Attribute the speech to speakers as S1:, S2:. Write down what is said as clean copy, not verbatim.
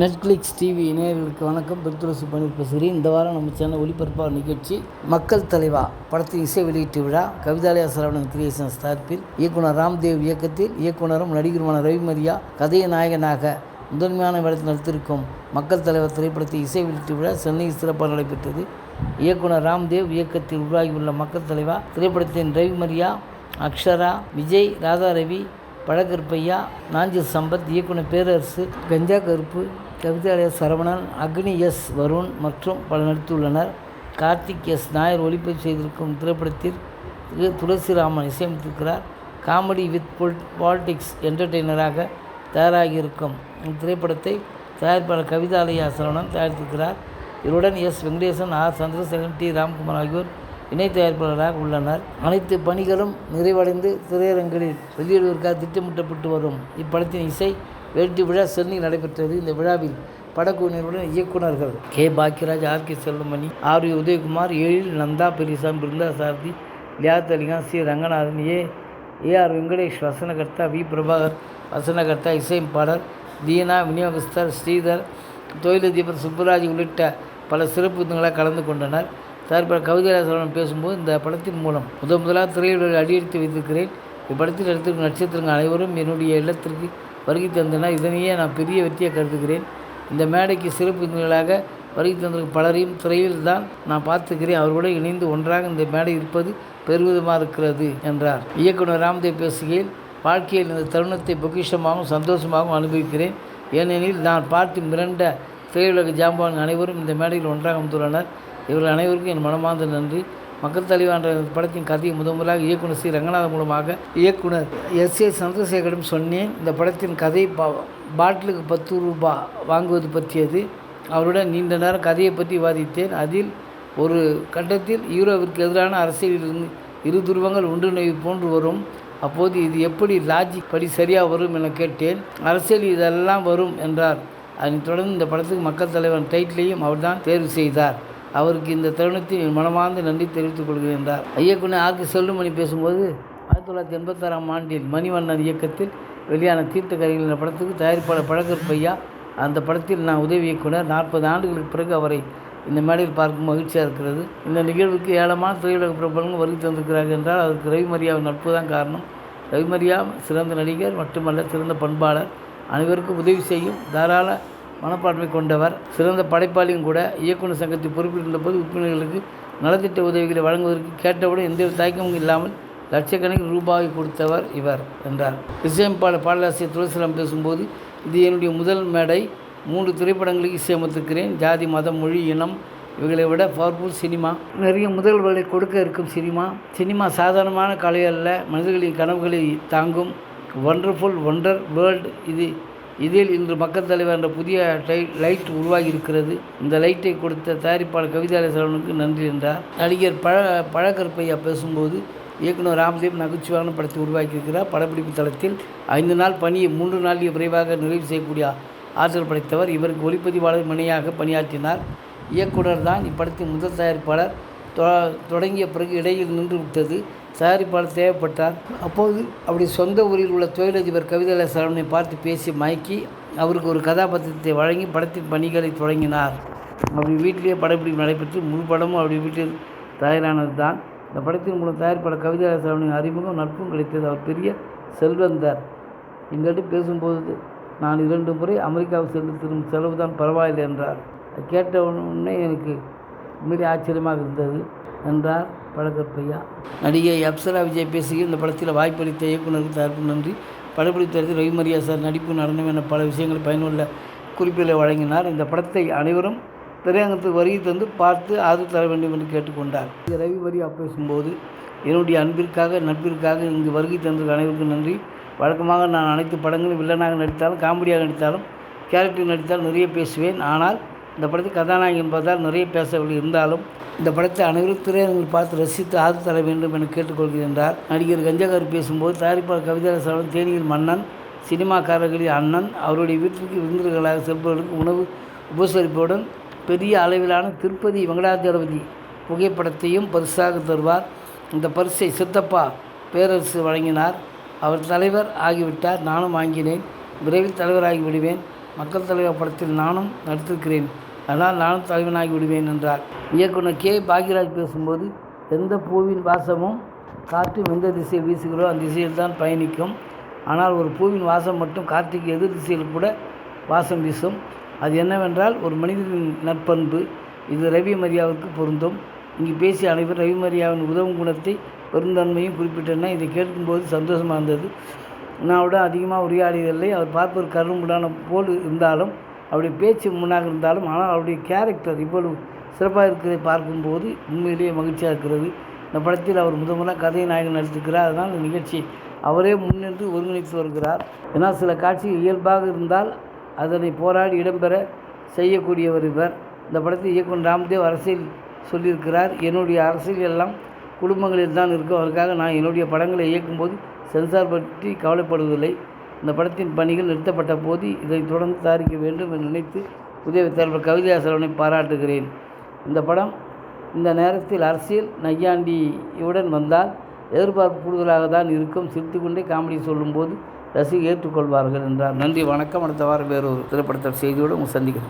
S1: Netflix TV நேயர்களுக்கு வணக்கம். பெருத்துளசி பணியில் பேசுகிறேன். இந்த வாரம் நம்ம சேனல் ஒளிபரப்பாக நிகழ்ச்சி மக்கள் தலைவா படத்தின் இசை வெளியீட்டு விழா கவிதாலயா சரவணன் கிரியேஷன்ஸ் சார்பில் இயக்குனர் ராம்தேவ் இயக்கத்தில் இயக்குனரும் நடிகருமான ரவிமரியா கதைய நாயகனாக முதன்மையான வேடத்தில் நடித்திருக்கும் மக்கள் தலைவர் திரைப்படத்தின் இசை வெளியீட்டு விழா சென்னையில் சிறப்பாக நடைபெற்றது. இயக்குனர் ராம்தேவ் இயக்கத்தில் உருவாகியுள்ள மக்கள் தலைவா திரைப்படத்தின் ரவிமரியா, அக்ஷரா, விஜய், ராதாரவி, பழகற்பையா, நாஞ்சில் சம்பத், இயக்குனர் பேரரசு, கஞ்சா கருப்பு, கவிதாலயா சரவணன், அக்னி எஸ் வருண் மற்றும் பலர் நடித்துள்ளனர். கார்த்திக் எஸ் நாயர் ஒளிப்பதிவு செய்திருக்கும் திரைப்படத்தில் துளசிராமன் இசையமைத்திருக்கிறார். காமெடி வித் பாலிடிக்ஸ் என்டர்டெய்னராக தயாராகியிருக்கும் இத்திரைப்படத்தை தயாரிப்பாளர் கவிதாலயா சரவணன் தயாரித்திருக்கிறார். இவருடன் S Venkatesan, R Chandrasekaran, T Ramkumar ஆகியோர் இணை தயாரிப்பாளராக உள்ளனர். அனைத்து பணிகளும் நிறைவடைந்து திரையரங்களில் வெளியிடுவதற்காக திட்டமிட்டப்பட்டு வரும் இப்படத்தின் இசை வெளியீட்டு விழா சென்னையில் நடைபெற்றது. இந்த விழாவில் படக்குழுவினருடன் இயக்குநர்கள் K. Bhagyaraj, R. K. Selvamani, R. V. Udhayakumar, Ezhil, Nandha Periyasamy, Brindha Sarathy, Liaquat Ali Khan, C. Ranganathan, A. R. Venkatesh வசனகர்த்தா, வி. பிரபாகர் வசனகர்த்தா, இசையமைப்பாளர் தீனா, விநியோகஸ்தர் ஸ்ரீதர், தொழிலதிபர் சுப்புராஜ் உள்ளிட்ட பல சிறப்பு விருந்தினர்களாக கலந்து கொண்டனர். தயாரிப்பாளர் கவிதாலயா சரவணன் பேசும்போது, இந்த படத்தின் மூலம் முதலாக திரையுலகில் அடியெடுத்து வைத்திருக்கிறேன். இப்படத்தில் நடித்திருக்கும் நட்சத்திரங்கள் அனைவரும் என்னுடைய இல்லத்திற்கு வருகை தந்தனர். இதனையே நான் பெரிய வெற்றியாக கருதுகிறேன். இந்த மேடைக்கு சிறப்பு விருந்தினர்களாக வருகை தந்திருக்கும் பலரையும் திரையில் தான் நான் பார்த்துக்கிறேன். அவர்களுடன் இணைந்து ஒன்றாக இந்த மேடை இருப்பது பெருமிதமாக இருக்கிறது என்றார். இயக்குனர் ராம்தேவ் பேசுகையில், வாழ்க்கையில் இந்த தருணத்தை பொக்கிஷமாகவும் சந்தோஷமாகவும் அனுபவிக்கிறேன். ஏனெனில் நான் பார்த்து மிரண்ட திரையுலக ஜாம்பவான்கள் அனைவரும் இந்த மேடையில் ஒன்றாக வந்துள்ளனர். இவர்கள் அனைவருக்கும் என் மனமார்ந்த நன்றி. மக்கள் தலைவா என்ற படத்தின் கதையை முதலாக இயக்குனர் சி. ரங்கநாதன் மூலமாக இயக்குனர் எஸ். ஏ. சந்திரசேகரிடம் சொன்னேன். இந்த படத்தின் கதை பாட்டிலுக்கு 10 ரூபாய் வாங்குவது பற்றியது. அவருடன் நீண்ட நேரம் கதையை பற்றி விவாதித்தேன். அதில் ஒரு கட்டத்தில் ஹீரோவிற்கு எதிரான அரசியலில் இரு துருவங்கள் ஒன்றிணைவு போன்று வரும். அப்போது இது எப்படி லாஜிக் படி சரியாக வரும் என கேட்டேன். அரசியல் இதெல்லாம் வரும் என்றார். அதனைத் தொடர்ந்து இந்த படத்துக்கு மக்கள் தலைவன் டைட்டிலையும் அவர்தான் தேர்வு செய்தார். அவருக்கு இந்த தருணத்தில் என் மனமார்ந்த நன்றி தெரிவித்துக் கொள்கிறேன் என்றார். இயக்குனர் ஆர். கே. செல்வமணி பேசும்போது, 1986ஆம் ஆண்டில் மணிவண்ணன் இயக்கத்தில் வெளியான தீர்த்தக்கரைகள் என்ற படத்துக்கு தயாரிப்பாளர் பழகற்பையா. அந்த படத்தில் நான் உதவி இயக்குனர். 40 ஆண்டுகளுக்கு பிறகு அவரை இந்த மேடையில் பார்க்கும் மகிழ்ச்சியாக இருக்கிறது. இந்த நிகழ்வுக்கு ஏராளமான திரையுலக பிரபலங்கள் வருகை தந்திருக்கிறார்கள் என்றால் அதற்கு ரவிமரியாவின் நட்பு தான் காரணம். ரவிமரியா சிறந்த நடிகர் மட்டுமல்ல, சிறந்த பண்பாளர், அனைவருக்கும் உதவி செய்யும் தாராள மனப்பான்மை கொண்டவர், சிறந்த படைப்பாளியும் கூட. இயக்குனர் சங்கத்தில் பொறுப்பில் போது உறுப்பினர்களுக்கு நலத்திட்ட உதவிகளை வழங்குவதற்கு கேட்டவுடன் எந்தவித தயக்கமும் இல்லாமல் லட்சக்கணக்கில் ரூபாய் கொடுத்தவர் இவர் என்றார். இசையமைப்பாளர் பாடலாசிரியர் துளசிராமன் பேசும்போது, இது என்னுடைய முதல் மேடை. 3 திரைப்படங்களுக்கு இசையமைத்திருக்கிறேன். ஜாதி, மதம், மொழி, இனம் இவைகளை விட பவர்ஃபுல் சினிமா. நிறைய முதல்வர்களை கொடுக்க இருக்கும் சினிமா சாதாரணமான கலை அல்ல, மனிதர்களின் கனவுகளை தாங்கும் ஒண்டர்ஃபுல் ஒண்டர் வேர்ல்டு. இதில் இன்று மக்கள் தலைவர் என்ற புதிய லைட் உருவாகி இருக்கிறது. இந்த லைட்டை கொடுத்த தயாரிப்பாளர் கவிதாலயா சரவணனுக்கு நன்றி என்றார். நடிகர் பழகற்பையா பேசும்போது, இயக்குனர் ராம்தேவ் நகைச்சுவையான படத்தை உருவாக்கியிருக்கிறார். படப்பிடிப்பு தளத்தில் 5 நாள் பணியை 3 நாளில் விரைவாக நிறைவு செய்யக்கூடிய ஆற்றல் படைத்தவர். இவருக்கு ஒளிப்பதிவாளர் இணையாக பணியாற்றினார். இயக்குனர் தான் இப்படத்தின் முதல் தயாரிப்பாளர். தொடங்கிய பிறகு இடையில் நின்று விட்டது. தயாரிப்பாளர் தேவைப்பட்டார். அப்போது அவருடைய சொந்த ஊரில் உள்ள தொழிலதிபர் கவிதாலயா சரவணனை பார்த்து பேசி மயக்கி அவருக்கு ஒரு கதாபாத்திரத்தை வழங்கி படத்தின் பணிகளை தொடங்கினார். அவருடைய வீட்டிலேயே படப்பிடிப்பு நடைபெற்று முழு படமும் அவருடைய வீட்டில் தயாரானது தான். இந்த படத்தின் மூலம் தயாரிப்பாளர் கவிதாலயா சரவணனின் அறிமுகம் நட்பும் கிடைத்தது. அவர் பெரிய செல்வந்தர். எங்கள்கிட்ட பேசும்போது, நான் 2 முறை அமெரிக்காவுக்கு சென்று திரும்பும் செலவு தான் பரவாயில்லை என்றார். கேட்ட உடனே எனக்கு மிக ஆச்சரியமாக இருந்தது என்றார் பழகற்பையா. நடிகை அப்சரா விஜய் பேசுகையில், இந்த படத்தில் வாய்ப்பளித்த இயக்குநருக்கு தயாரிப்பு நன்றி. படப்பிடிப்பு தரத்தில் ரவிமரியா சார் நடிப்பு, நடனம் என பல விஷயங்களை பயனுள்ள குறிப்புகளை வழங்கினார். இந்த படத்தை அனைவரும் திரையரங்கத்துக்கு வருகை தந்து பார்த்து ஆதரவு தர வேண்டும் என்று கேட்டுக்கொண்டார். ரவிமரியா பேசும்போது, என்னுடைய அன்பிற்காக நட்பிற்காக இங்கு வருகை தந்திருக்க அனைவருக்கும் நன்றி. வழக்கமாக நான் அனைத்து படங்களும் வில்லனாக நடித்தாலும், காமெடியாக நடித்தாலும், கேரக்டர் நடித்தாலும் நிறைய பேசுவேன். ஆனால் இந்த படத்தில் கதாநாயகி என்பதால் நிறைய பேசவில்லை. இருந்தாலும் இந்த படத்தை அனைவரும் திரையரங்கில் பார்த்து ரசித்து ஆதரவு தர வேண்டும் என கேட்டுக்கொள்கின்றார். நடிகர் கஞ்சகார் பேசும்போது, தயாரிப்பாளர் கவிதாலயா சரவணன் தேனியில் மன்னன், சினிமாக்காரர்களின் அண்ணன். அவருடைய வீட்டிற்கு விருந்தினர்களாக செல்பவர்களுக்கு உணவு உபசரிப்புடன் பெரிய அளவிலான திருப்பதி வெங்கடாஜலபதி புகைப்படத்தையும் பரிசாக தருவார். இந்த பரிசை சித்தப்பா பேரரசு வழங்கினார். அவர் தலைவர் ஆகிவிட்டார். நானும் வாங்கினேன். விரைவில் தலைவராகி விடுவேன். மக்கள் தலைவர் படத்தில் நானும் நடித்திருக்கிறேன், அதனால் நானும் தலைவனாகி விடுவேன் என்றார். இயக்குனர் கே. பாக்யராஜ் பேசும்போது, எந்த பூவின் வாசமும் காற்று எந்த திசையில் வீசுகிறோ அந்த திசையில் தான் பயணிக்கும். ஆனால் ஒரு பூவின் வாசம் மட்டும் காற்றுக்கு எதிர் திசையில் கூட வாசம் வீசும். அது என்னவென்றால் ஒரு மனிதனின் நற்பண்பு. இது ரவி மரியாவுக்கு பொருந்தும். இங்கு பேசிய அனைவரும் ரவி மரியாவின் உதவும் குணத்தை பெருந்தன்மையும் குறிப்பிட்டனர். இதை கேட்கும்போது சந்தோஷமாக இருந்தது. நான் விட அதிகமாக உரையாடியதில்லை. அவர் பார்ப்பவர் கரும்புடான போல் இருந்தாலும், அவருடைய பேச்சு முன்னாக இருந்தாலும், ஆனால் அவருடைய கேரக்டர் இவ்வளவு சிறப்பாக இருக்கிறதை பார்க்கும்போது உண்மையிலேயே மகிழ்ச்சியாக இருக்கிறது. இந்த படத்தில் அவர் முதலாக கதை நாயகன் நடித்திருக்கிறார். அதனால் இந்த நிகழ்ச்சி அவரே முன்னின்று ஒருங்கிணைத்து வருகிறார். ஏன்னா சில காட்சிகள் இயல்பாக இருந்தால் அதனை போராடி இடம்பெற செய்யக்கூடியவர் இவர். இந்த படத்தில் இயக்குனர் ராம்தேவ் அரசியல் சொல்லியிருக்கிறார். என்னுடைய அரசியல் எல்லாம் குடும்பங்களில் தான் இருக்கும். அதற்காக நான் என்னுடைய படங்களை இயக்கும்போது சென்சார் பற்றி கவலைப்படுவதில்லை. இந்த படத்தின் பணிகள் நிறுத்தப்பட்ட போது இதை தொடர்ந்து தயாரிக்க வேண்டும் என்று நினைத்து உதவி தலைவர் கவிதாசரவனை பாராட்டுகிறேன். இந்த படம் இந்த நேரத்தில் அரசியல் நையாண்டியுடன் வந்தால் எதிர்பார்ப்பு கூடுதலாக தான் இருக்கும். சிரித்துக்கொண்டே காமெடி சொல்லும்போது ரசிகர் ஏற்றுக்கொள்வார்கள் என்றார். நன்றி, வணக்கம். அடுத்த வாரம் வேறொரு திரைப்படத்தில் செய்தியோடு உங்கள் சந்திக்கிறேன்.